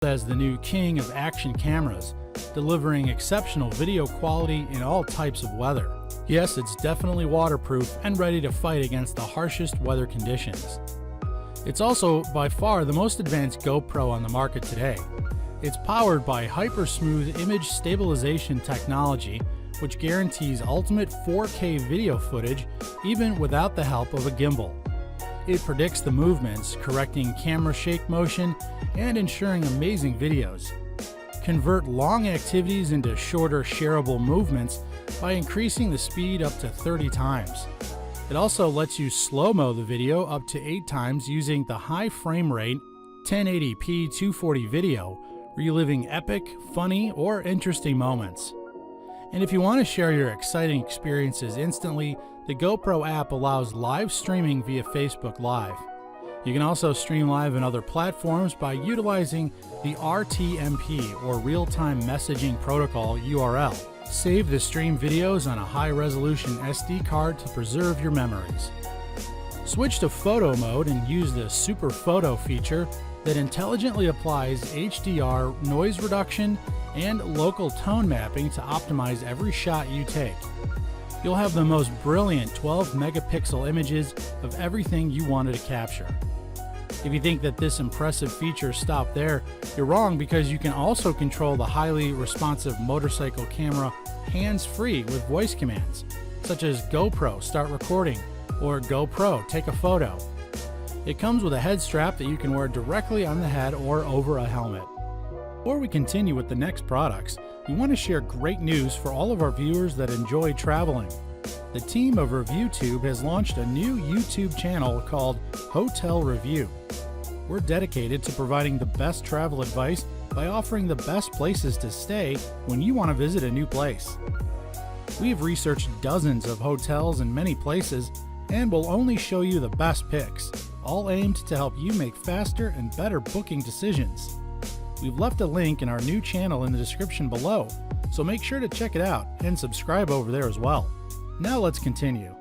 As the new king of action cameras, delivering exceptional video quality in all types of weather. Yes, it's definitely waterproof and ready to fight against the harshest weather conditions. It's also by far the most advanced GoPro on the market today. It's powered by hyper-smooth image stabilization technology, which guarantees ultimate 4K video footage even without the help of a gimbal. It predicts the movements, correcting camera shake motion and ensuring amazing videos. Convert long activities into shorter shareable movements by increasing the speed up to 30 times. It also lets you slow-mo the video up to 8 times using the high frame rate 1080p 240 video, reliving epic, funny, or interesting moments. And if you want to share your exciting experiences instantly, the GoPro app allows live streaming via Facebook Live. You can also stream live on other platforms by utilizing the RTMP or Real-Time Messaging Protocol URL. Save the stream videos on a high-resolution SD card to preserve your memories. Switch to photo mode and use the SuperPhoto feature that intelligently applies HDR, noise reduction, and local tone mapping to optimize every shot you take. You'll have the most brilliant 12-megapixel images of everything you wanted to capture. If you think that this impressive feature stopped there, you're wrong, because you can also control the highly responsive motorcycle camera hands-free with voice commands, such as GoPro Start Recording or GoPro Take a Photo. It comes with a head strap that you can wear directly on the head or over a helmet. Before we continue with the next products, we want to share great news for all of our viewers that enjoy traveling. The team of ReviewTube has launched a new YouTube channel called Hotel Review. We're dedicated to providing the best travel advice by offering the best places to stay when you want to visit a new place. We have researched dozens of hotels in many places and will only show you the best picks, all aimed to help you make faster and better booking decisions. We've left a link in our new channel in the description below, so make sure to check it out and subscribe over there as well. Now let's continue.